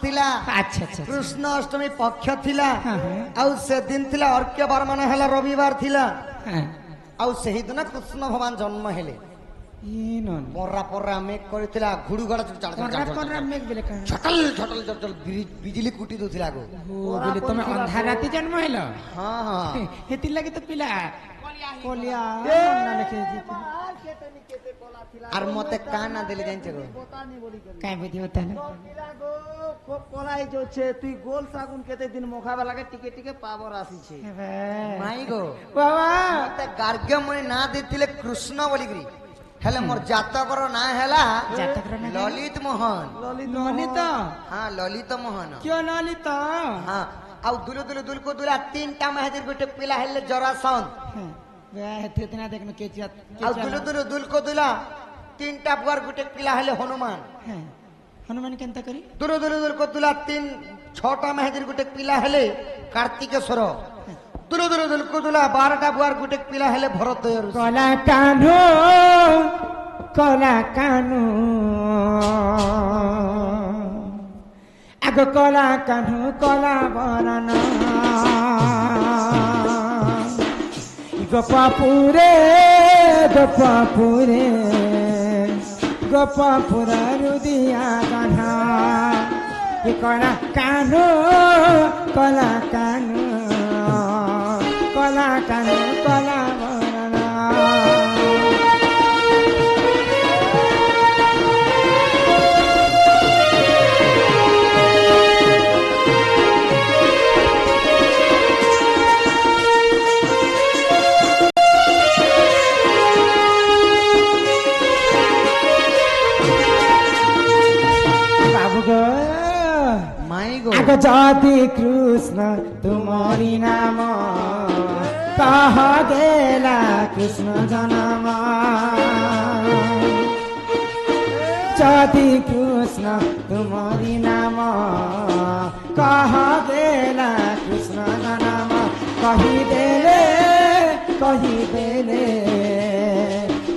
थिला अच्छा अच्छा कृष्ण अष्टमी पक्ष थिला हाँ, हाँ। आउ से दिन थिला अर्क्य बार माने हला रविवार थिला हाँ आउ सही दिन कृष्ण भगवान जन्म हेले ये नॉन पर्रा पर्रा मेघ करथिला घुडु गड़ा कोरा मेघ बेले का छटल छटल छटल बिजली कुटी दोथिला गो ओ बोले तुम अंधार राती जन्म हेलो हां हां हेति लागि त पिला कोलिया ना लिखे जी आर मते काना देले जानिछ गो काय बुद्धि होता है পলাই যাচ্ছে তুই গোল সাগুন কেতে দিন মুখাবা লাগে টিকে টিকে পাবর আসিছে माई गो बाबा मते गार्ग्य मणि ना देथिले कृष्ण बोलिग्री हेले मोर जातकर ना हेला जातकर ना ललित मोहन ललित हां ललित मोहन क्यों ललित हां आउ दुलु दुलु दुलको दुला तीनटा महादीर गोटे पिला हेले जरासन वे हेते तना देखन के जात आउ दुलु दुलु दुलको दुला तीनटा बुआर गोटे पिला हेले हनुमान हनुमान केनता करी दुलु दुलु दुलको दुला तीन छटा महादीर गोटे पिला हेले कार्तिकेश्वर दुलु दुलु दुलको दुला 12टा बुआर गोटे पिला हेले भरत कला कान्हो आगो कला कान्हो कला बरन गोपापुरे गोपापुरा रुदिया कान्हा कला कान्हो कला कान्हो कला कान्हो कला बरन आगो जाति कृष्ण तुम्हारी नाम कह गेला कृष्ण जन्म जाति कृष्ण तुम्हारी नाम कह गेला कृष्ण जन्म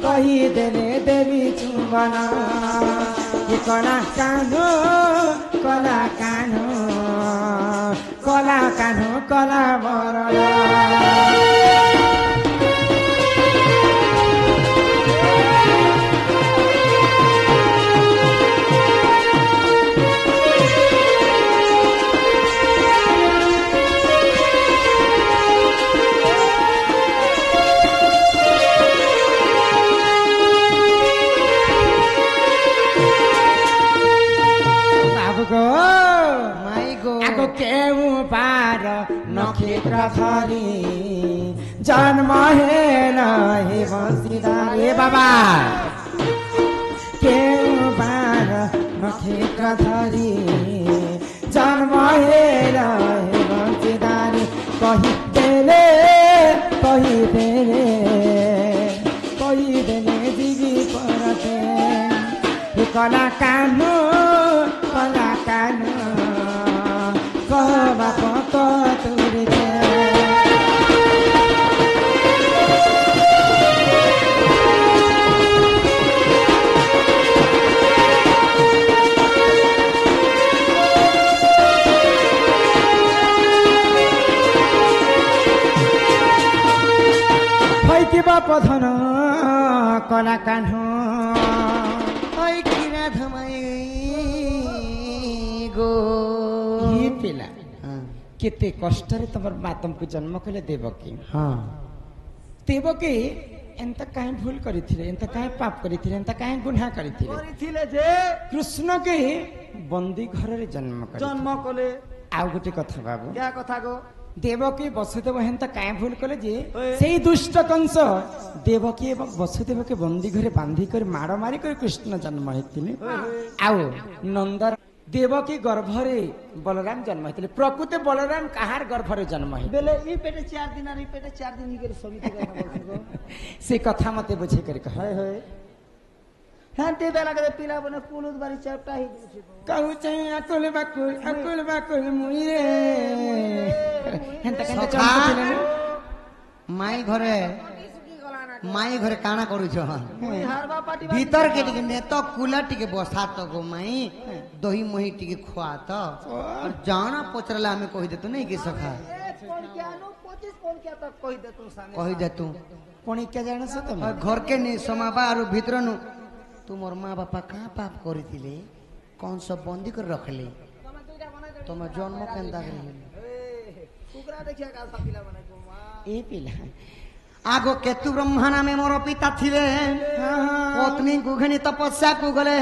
कही देले देवी चुंबना कला कान्हो कला कान्हो कला बरन केउ पार नक्षत्र धरी जन्म हेला हे बसिदा रे बाबा केउ पार नक्षत्र धरी जन्म हेला हे बसिदा रे कही देले दिवी परते कला कान्हो बाप तुरी फैकी बाप धन कला कान्हो किरा धमाई गो ये पिला केते कष्ट रे तमर मातम को जन्म कले देवकी हां देवकी एंता काहे भूल करिथिले एंता काहे पाप करिथिले एंता काहे गुनाह करिथिले जे कृष्ण के बंदी घर रे जन्म कले आउ गुटे कथा बाबू क्या कथा गो देवकी वसुदेव हेंता काहे भूल कले जे सेही दुष्ट कंस देवकी एवं वसुदेव के बंदी घरे बांधी कर मार मारी कर कृष्ण जन्म हेतिले आउ नंदर देवकी गर्भरे बलराम जन्म हेतिले प्रकृति बलराम कहार गर्भरे जन्म हे बेले ई पेटे 4 दिन आर ई पेटे 4 दिन के समिति का से कथा मते बुझे कर कह है हां ते बेला के पिला बने कुलुद बारी चपटा ही कहू चाहिए अकुल बाकुल मुई रे हेंता केंता माई घरे ମାଇ ଘରେ କାଣା କରୁଛ ମୁଇଁ ହାରବା ପାଟି ଭିତର କେ ଟିକେ ନେତ କୁଲା ଟିକେ ବସା ତ ଗো ମାଇ ଦହି ମହି ଟିକେ ଖୁଆ ତ ଜାଣା ପଚରାଲେ ଆମେ କହିଦେତୁ ନାଇଁ କି ସଖା कोण क्या नो 25 कोण क्या तक कहि दे तू संगे କହିଦେତୁ ପଣିକିଆ ଜାଣସ ତମେ घर के नहीं समाबा और भीतर नु तुमर माँ बापा कहाँ पाप करी कौन सब बंदी कर रखले तुम जन्म केंदा कुकरा देखिया का सापिला बने को मां ଏ ପିଲା आगो केतु ब्रह्मा नामे मोर पिता थिले पत्नी गुघनी तपस्या को गले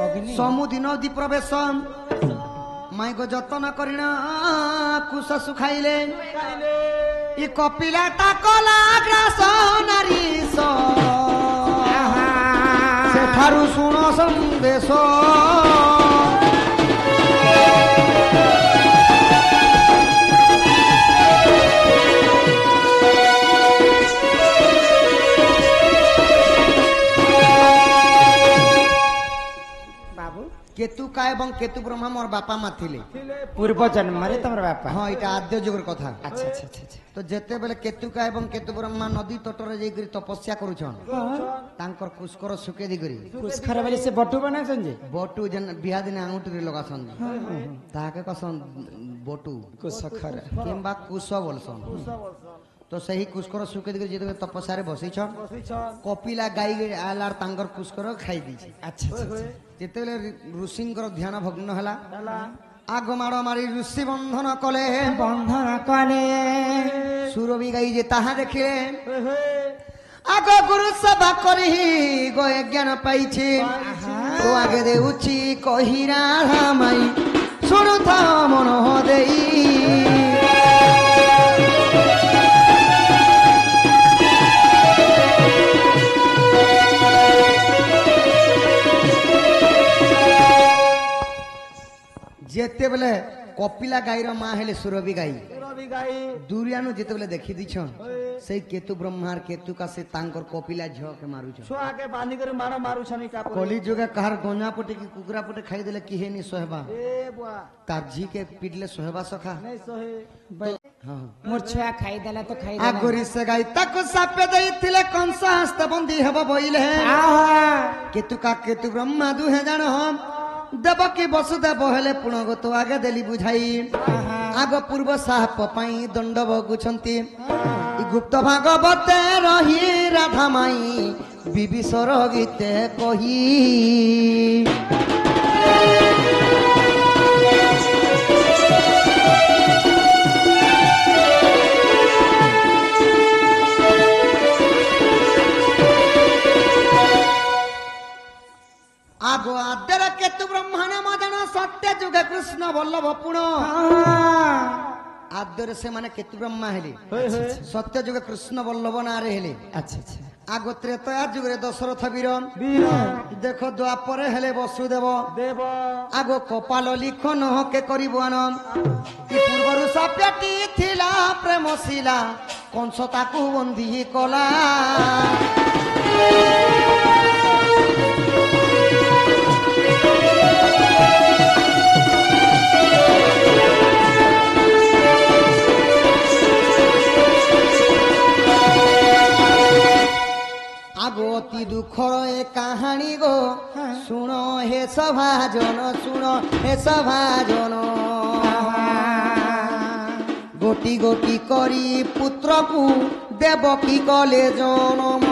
ଅଗ୍ନି समुदी नदी प्रवेश माई को जतन करिना कुश सुखाइले इ कपिला ता कला ग्रास नारी सेठारु सुन संदेश ବାବୁ केतुका एवं केतु ब्रह्मा मोर बापा मा थिले ପୂର୍ବ ଜନ୍ମରେ ତମର ବାପା हाँ इटा आद्य जुगर कथा ଆଚ୍ଛା ଆଚ୍ଛା ଆଚ୍ଛା तो जेते बेले केतुका एवं केतु ब्रह्मा नदी तटरे जाइकरी तपस्या करूछन तांकर कुस्कर सुके दिगरी କୁସ୍କର ବୋଲି ସେ ବଟୁ ବନାଉଛନ୍ତି ଯେ बटू जन बिहा दिन आंगुठी लगासन ताके कसन बटू କୁଶଖର किंबा कुश बोलसन तो सही कुस्कर सुके दिगरी जेते तपस्या रे बसिछन कपिला गाई आलार तांकर कुस्कर खाई दिछि ଆଚ୍ଛା ଆଚ୍ଛା जेते बेले ऋषिंकर ध्यान भग्न हला आग माड़ मारी ऋषि बंधन कले ବନ୍ଧନ କଲେ सुरभि गाई जे ताहा देखिले आग गुरु सभा करी गए ज्ञान पाइछे तो आगे देउछि कहिरा माई सुनु था मन देई जेते बेले कपिला गाईर माँ हेले सुरभि गाई रवि गाई दूरियानु जेते बेले देखि दिछन से केतु ब्रह्मार केतु का से तांकर कपिला झ के मारुछन छुआ के बांधी करे मारो मारू छनी का कली जुगे कहर गोंजा पटे की कुकरा पटे खाई देले किहे नि सोहबा ए बुआ तार जी के पिटले सोहबा सखा नहीं सोहे हां मोर छुआ खाଇଦେଲା ତ ଖାଇଦେଲା आगोरी से गाई ताको सापे देइथिले कंस हस्त बंदी हेब बइले केतु का केतु ब्रह्मा दुहे जान हम देवकी वसुदेव हेले पुणग तो आगे देली बुझाई आग पूर्व साप पाई दंड बगुछंती इ गुप्त भागवते रही राधा माई विभीषर गीते कही आगो आद्यर केतु ब्रह्मांड मदन सत्य जुग कृष्ण वल्लभ पुण आद्यर से माने केतु ब्रह्मा हेले सत्य जुग कृष्ण वल्लभ नारे हेले ଆଚ୍ଛା ଆଚ୍ଛା आगो त्रेतया जुगरे दशरथ वीर वीर देखो द्वापर हेले वसुदेव देव आगो कपाल लिखन के करिब आनंद इ पूर्वरु साप्यटी थिला प्रेम शिला कंस ताकू बंदी कला आगो अति दुखर ए कहानी गो सुनो हे सभाजन सुनो हे सभाजन गोटी गोटी करी पुत्र को देवकी कले जनम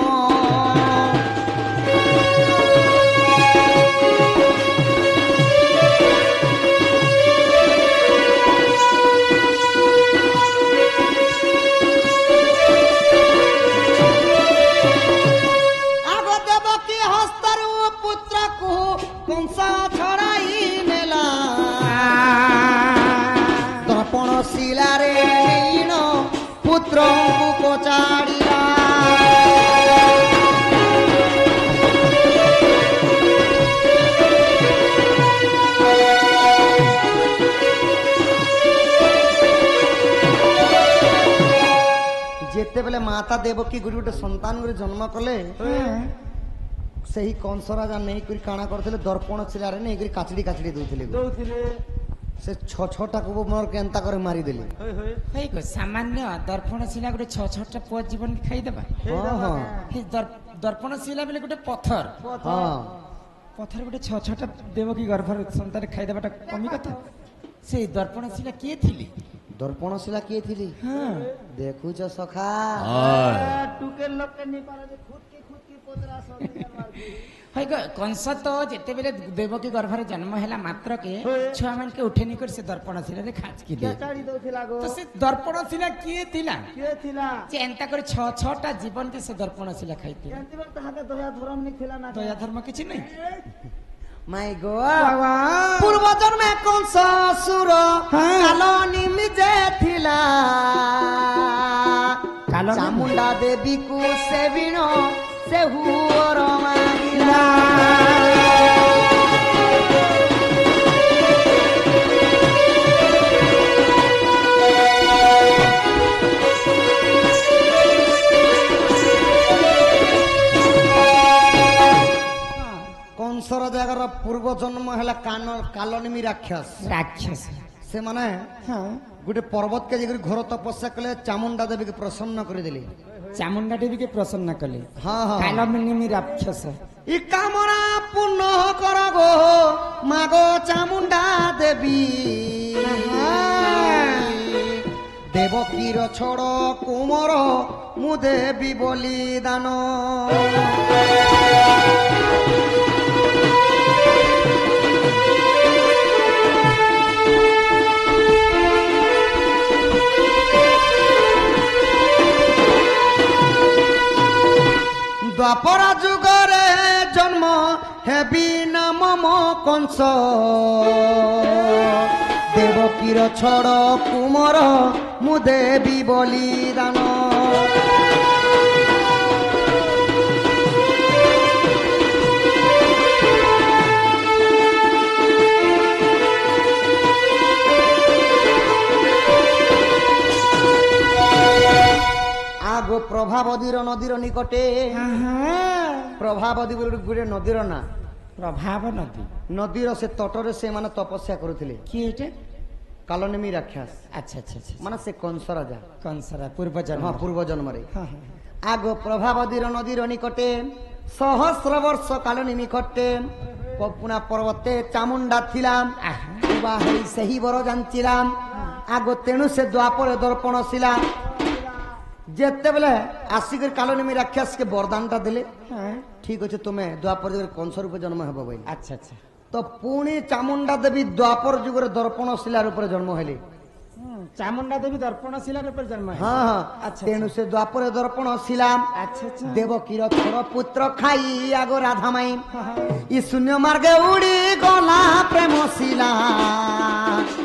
आगो देवकी हस्तरु पुत्र को कंस छड़ाई नेला दर्पण शिलारे नीण पुत्र को कोचाड़िला जेते बेले माता देवकी गुरु गोटे संतान गुरु जन्म कले सही कंस राजा नहीं करी काना करथिले दर्पण शिलारे नहीं करी काचड़ी काचड़ी दउथिले दौथिले से छटा को मोर केंता करे मारी देली ହେଇ ଗୋ ସାମାନ୍ୟ ଦର୍ପଣ ଶିଲା ଗୋଟେ 6-6ଟା ପୁଅ ଜୀବନ ଖାଇଦେବା हां हां ହେଇ ଦର୍ପଣ ଶିଲା ବେଲେ ଗୋଟେ ପଥର हां ପଥର ଗୋଟେ 6-6ଟା ଦେବକୀ ଗର୍ଭର ସନ୍ତାନ ଖାଇଦେବାଟା କମି କଥା ସେଇ ଦର୍ପଣ ଶିଲା କିଏ ଥିଲି दर्पण शिला किए थिली ହଁ देखुछ सखा टुके लोग के नहीं पारे खुद की पोतरा सब ହେଇ ଗୋ କଂସ ତ ଯେତେବେଳେ ଦେବକୀ ଗର୍ଭରେ ଜନ୍ମ ହେଲା ମାତ୍ର କେ ଛୁଆ ମାନକେ ଉଠେନି କରି ସେ ଦର୍ପଣ ଶିଲାରେ ଖାଚକି ଦେ चाड़ी दउथिला गो ତ ସେ ଦର୍ପଣ ଶିଲା କିଏ ଥିଲା के थिला ଯେ ଏନ୍ତା କରି 6-6ଟା ଜୀବନ କେ ସେ ଦର୍ପଣ ଶିଲା ଖାଇଥିଲେ एंती बार तहाके दया धर्म नहीं थिला ना ଦୟା ଧର୍ମ କିଛି ନାହିଁ माय गो पूर्व जन्म कंस असुर कालो निमिजे थिला कालो चामुंडा देवी को सेविण से हुओर मारिला कंसर जगर पूर्व जन्म है कालनिमी राक्षस ରାକ୍ଷସ से माने ହଁ गोटे पर्वत के जगह घोर तपस्या कले चामुंडा देवी के प्रसन्न कर देली ଚାମୁଣ୍ଡା ଦେବୀକେ ପ୍ରସନ୍ନ କଲେ हाँ हाँ କାଲମିନିମି ରାକ୍ଷସ इ कामना पूर्ण कर गो मागो चामुंडा देवी देवकीर छोड़ कुमर मु देवी बलिदान द्वापर जुगरे जन्म हेबी नाम मो कंस देवकीर छड़ कुमर मु देवी बलिदान आगो प्रभावदीर नदीर निकटे प्रभावदी गोटे नदीर ना ପ୍ରଭାବ ନଦୀ नदीर से तटरे से माने तपस्या करुथिले କିଏ ଏଇଟା कालनेमी राक्षस ଆଚ୍ଛା ଆଚ୍ଛା ଆଚ୍ଛା माने से कंस राजा କଂସରା ପୂର୍ବ ଜନ୍ମ हाँ पूर्व जन्म रे ହଁ ହଁ आगो प्रभावदीर नदीर निकटे सहस्र वर्ष कालनेमी कटे पुना पर्वते चामुंडा थिलाम बाहरी सही बर जानचिलाम आगो तेणु से द्वापर दर्पण शिला जेते बेले आसिक कालनेमी राक्षस के वरदान टा देले ହଁ ठीक अच्छे तुम्हें द्वापर जुगर कंस रूप जन्म हेब भाई ଆଚ୍ଛା ଆଚ୍ଛା तो पुणी चामुंडा देवी द्वापर जुगर दर्पण शिला रूप जन्म हेले ଚାମୁଣ୍ଡା ଦେବୀ ଦର୍ପଣ ଶିଲା ରୂପରେ ଜନ୍ମ ହେଲେ हाँ हाँ अच्छा, तेणु से द्वापर दर्पण शिला ଆଚ୍ଛା ଆଚ୍ଛା देवकीर छोर पुत्र खाई आगो राधा माई इ शून्य मार्गे उड़ी गला प्रेम शिला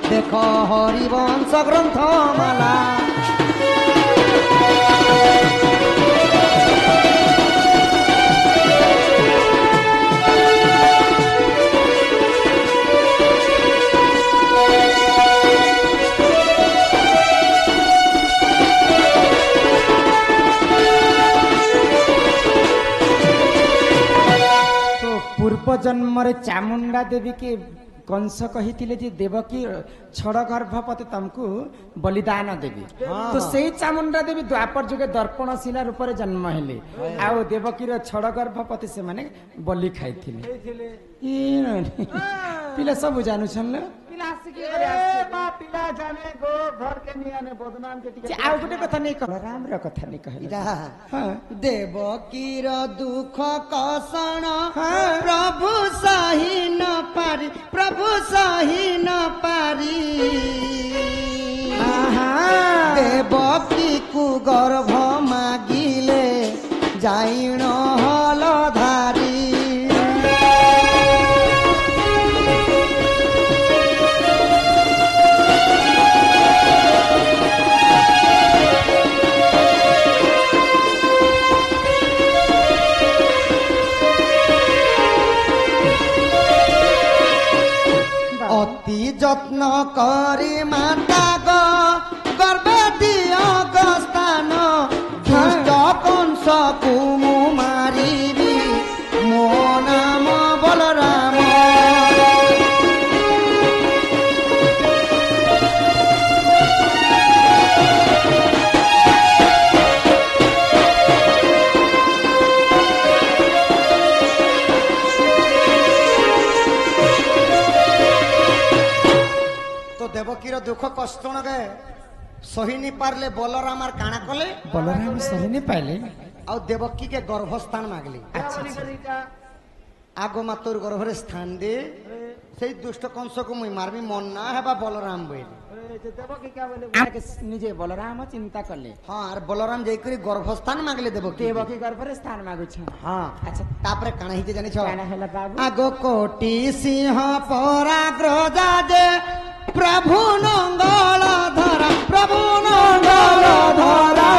देख हरिवंश ग्रंथ माला ପୂର୍ବ ଜନ୍ମରେ ଚାମୁଣ୍ଡା ଦେବୀକି କଂସ କହିଥିଲେ ଯେ ଦେବକୀ ଛଡ଼ ଗର୍ଭପତି ତମକୁ ବଳିଦାନ ଦେବି ତ ସେଇ ଚାମୁଣ୍ଡା ଦେବୀ ଦ୍ୱାପର ଯୁଗେ ଦର୍ପଣ ଶିଲା ରୂପରେ ଜନ୍ମ ହେଲେ ଆଉ ଦେବକୀର ଛଡ଼ ଗର୍ଭପତି ସେମାନେ ବଲି ଖାଇଥିଲେ ପିଲା ସବୁ ଜାଣୁଛନ୍ ନା पिला आसिक ए बा पिला जाने गो घर के नहीं आने बदनाम के टिके ଆଉ ଗୋଟେ କଥା ନେଇ କହ ରାମର କଥା ନେଇ କହିଲେ ହଁ देवकीर दुख कषण प्रभु सही न पारी प्रभु सही न पारी देवकी को गर्भ मागिले जाइन हल धारी অতি যত্ন করি মাতা গর্বে দিও গস্তান দুষ্ট কংস কুমু মারিবি মো নাম বলরাম तो देवकीर दुख कष्ट नगे सही नहीं पारले बलराम आर काना कले बलराम सही नहीं पाइले और देवकी के गर्भस्थान मागली अच्छा अच्छा आगो मा तोर गर्भरे स्थान दे से दुष्ट कंस को मुई मारबी मन ना हेबा बलराम बोली देवकी क्या बोले आके निजे बलराम चिंता करले हाँ आर बलराम जाइकरी गर्भस्थान मागले देवकी देवकी गर्भरे स्थान मागु छ हाँ अच्छा तापरे काना हिते जानि छ काना हैला बाबू आगो कोटि सिंह पराग्रजा जे प्रभु नंगल धरा प्रभु नंगल धरा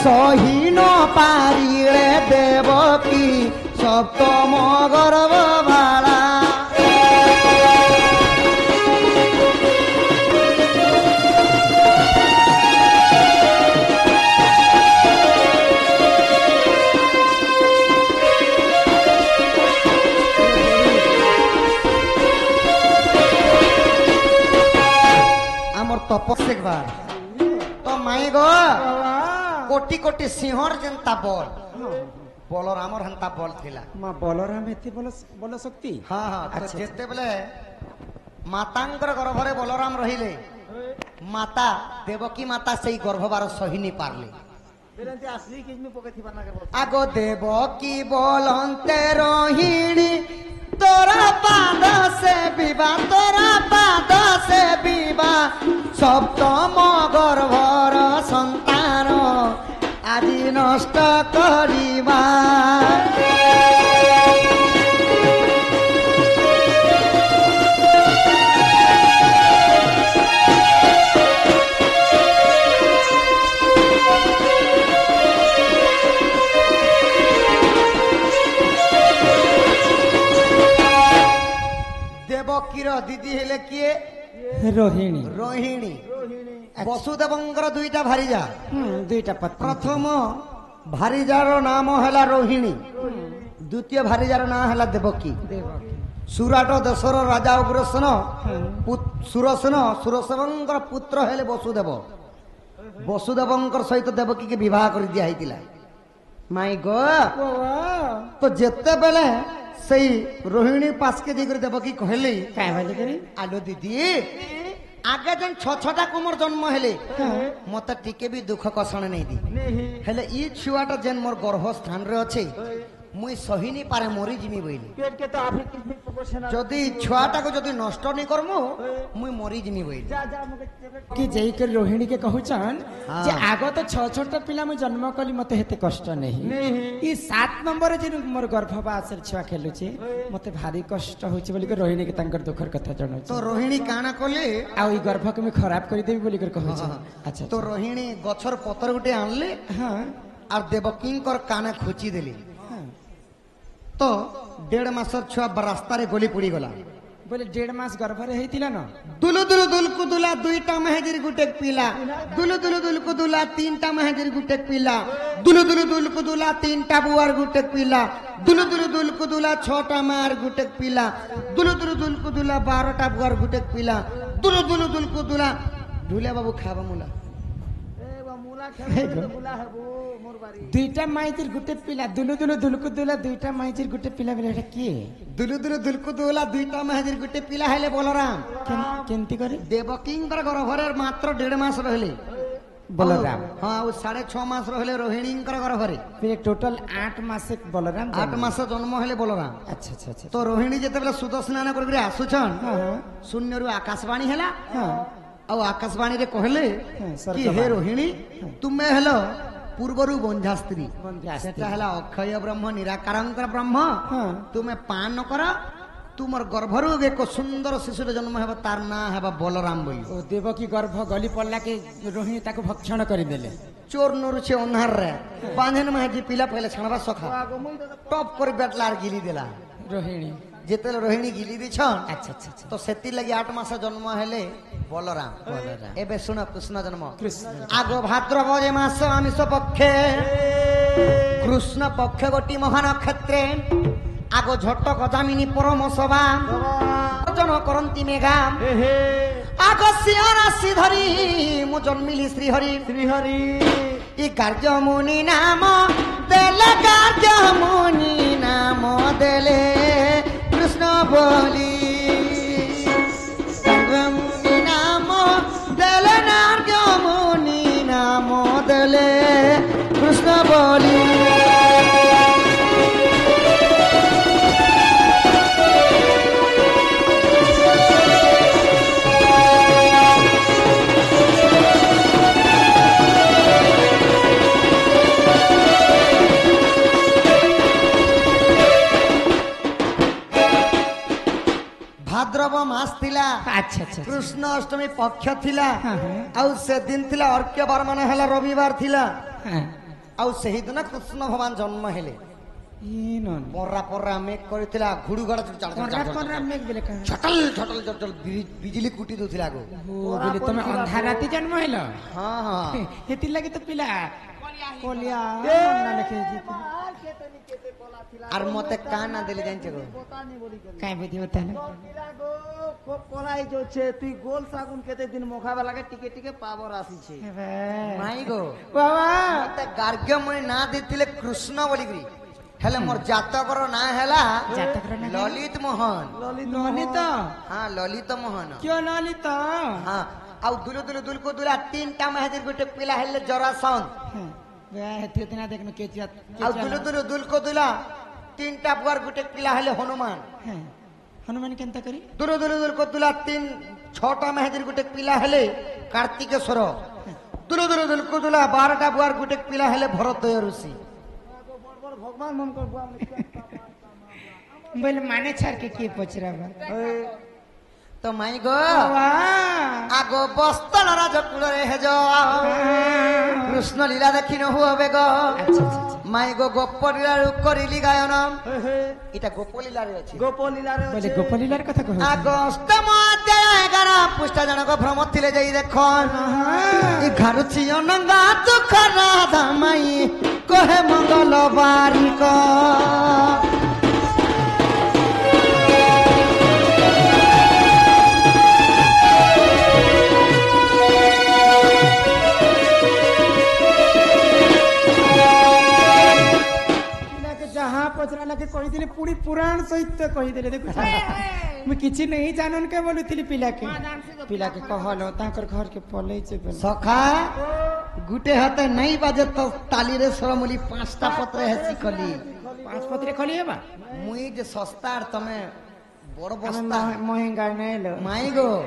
सही न पारिले देवकी सप्तम गर्भ बाला तपस्या बार तो माई गो कोटि कोटि सिंहर जनता बल बलराम हंता बल थिला मां बलराम एते बल शक्ति हाँ हाँ तो अच्छा, जेते बेले मातांकर गर्भरे बलराम रहिले माता देवकी माता सेई गर्भबार सही नहीं पारले असली किजमी पके थी बना के आगो देवकी बोलंते रोहिणी तोरा पाद से विवाह तोरा पाद से विवाह सप्तम गर्भर संतान আজি নষ্ট করিবা দেবকীর দিদি হেলে কিয়ে रोहिणी रोहिणी वसुदेवंकर दुईटा भारीजा दुईटा पत्नी प्रथम भारीजार नाम है रोहिणी द्वितीय भारीजार नाम है देवकी सुराट देशर राजा उग्रसेन सुरसेन सुरसेनंकर पुत्र हेले वसुदेव वसुदेवंकर सहित देवकी के विवाह कर दिया है माई गो तो जेते बेले सही रोहिणी पास के दिगरे देवकी कहले आलो दीदी आगे जन छटा कुमर जन्म हेले मत टिके भी दुख कषण नहीं दी हेले ई छुआटा जेन मोर गर्भ स्थान रे अछि मुई सही नहीं पारे मरी जिमी बोली पेट के तो आपे किजमी पकोसेना जदी छुआटा को जदी नष्ट नहीं करमु मुई मरी जिमी बोली जा जा मगे कि जई कर रोहिणी के कहउछन हाँ। जे आगो तो छ छोटा पिला में जन्म कली मते हेते कष्ट नहीं ई 7 नंबर जे मोर गर्भवास छुआ खेलु छी मते भारी कष्ट होछि बोली के रोहिणी के तांकर दुखर कथा जणो तो रोहिणी काना कले आ ई गर्भ के मैं खराब कर देबी बोली कर कहउ छ अच्छा तो रोहिणी गछर पतर गुटे आनले हां और देवकी कर काना खोची देली तो 1.5 मासर छुआ रास्ता रे गोली पुड़ी गला बोले 1.5 मास गर्भ रे हेतिला न दुलु दुलु दुलकु दुला दुईटा महेजिर गुटे पिला दुलु दुलु दुलकु दुला तीनटा महेजिर गुटे पिला दुलु दुलु दुलकु दुला तीनटा बुआर गुटे पिला दुलु दुलु दुलकु दुला छटा मार गुटे पिला दुलु दुलु दुलकु दुला 12टा बुआर गुटे पिला दुलु दुलु दुलकु दुला ढुले बाबू खाबा मुला मुला खेल मुला है वो मोर बारी दुईटा माइजिर गुटे पिला दुलु दुलु दुलकु दुला दुईटा माइजिर गुटे पिला बोले एटा की दुलु दुलु दुलकु दुला दुईटा महेजिर गुटे पिला हेले बलराम केंती करे देवकींकर गर्भरे मात्र 1.5 मास रहले बलराम हाँ 6.5 मास रहले रोहिणींकर गर्भरे फिर टोटल 8 मास बलराम 8 मास जन्म हेले बलराम अच्छा अच्छा अच्छा तो रोहिणी जेते बेले सुदर्शनान करके आसुछन हां शून्यरु आकाशवाणी हैला हां और आकाशवाणी रे कहले स्वर्ग कि हे रोहिणी तुमे हेलो पूर्वरु बंझा स्त्री बंझा स्त्री। सेटा हैला अक्षय ब्रह्म निराकारंकर ब्रह्म हां तुमे पान कर तुमर गर्भरु एक सुंदर शिशुर जन्म हेबा तार ना हेबा बलराम बोली ओ देवकी गर्भ गली पड़ला के रोहिणी ताको भक्षण करि देले चोर नरु छे ओन्हार रे बांधन में जी पिला पहले छणबा सखा टॉप कर बेटलार गिली देला रोहिणी जेतेले रोहिणी गिली दी छन अच्छा अच्छा अच्छा तो सेति लगी 8 मास जन्म हेले बलराम एबे सुन कृष्ण जन्म कृष्ण आगो भाद्रव जे मास आमिष पक्षे कृष्ण पक्ष गोटी महान क्षेत्रे आगो झट्ट गजामिनी परम सभा जन करंती मेघा आगो सिंह राशि धरी मु जन्मिली श्रीहरि श्रीहरि ई कार्य मुनि नाम देले कार्य मुनि नाम देले कृष्ण बोली भाद्रव मास थिला अच्छा अच्छा कृष्ण अष्टमी पक्ष थिला हाँ, हाँ। आउ से दिन थिला अर्क्य बार माने हला रविवार थिला हाँ आउ सही दिन कृष्ण भगवान जन्म हेले ये नन पर्रा पर्रा मेघ करथिला घुडुगड़ कोरा मेघ बेले का छटल छटल छटल बिजली कुटी दउथिला गो ओ बेले तमे अंधार राती जन्म हेलो हां हां हेति लागि त पिला कोलिया ना लिखे जी आर मते काना देले जाइन छगो काय बुद्धि होता है পলাই যাচ্ছে তুই গোল সাগুন কেতে দিন মোখাবা লাগে টিকে টিকে পাবর আসিছে माई गो बाबा मते गार्ग्य मणि ना देथिले कृष्ण बोली गरी हेले मोर जातकर ना हेला जातकर ना ललित मोहन ललित हां ललित मोहन क्यों ललित हां आउ दुलु दुलु दुलको दुला तीनटा महदिर गुटे पिला हेले जरासन वे हेति दिना देखन के आउ दुलु दुलु दुलको दुला तीनटा बुआर गुटे पिला हेले हनुमान हनुमान केनता करी दुलु दुलु दुलको दुला तीन छटा महदिर गुटे पिला हेले कार्तिकेश्वर दुलु दुलु दुलको दुला 12टा बुआर गुटे पिला हेले भरत ऋषि भगवान मन कर बोले माने छार के पचरा बा तो माई गो वाह आगो बस्तल राज कुल रे हेज कृष्ण लीला देखि न हुआ बेग अच्छा अच्छा माई गो गोप लीला करिली गायन इटा गोप लीला रे अछि গোপলীলা রে बोले गोपालीलार कथा कहो आगो अष्टम अध्याय 11 पृष्ठ जनक भ्रम थिले जाई देखन इ घरुछि अनंगा दुख राधा माई कहे मंगल बारिक जहाँ पचरा लगे कही दिले पूरी पुराण सहित कही दिले देखु मैं किछि नहीं जानन के बोलुतिली पिला के कहलो ताकर घर के पलै छै सखा गुटे हाथे नहीं बाजे तो ताली रे सरमुली 5टा पत्र है सिखली 5 पत्रे खली हेबा मुई जे सस्ता तमे बड़ बस्ता महंगा नहीं लो माई गो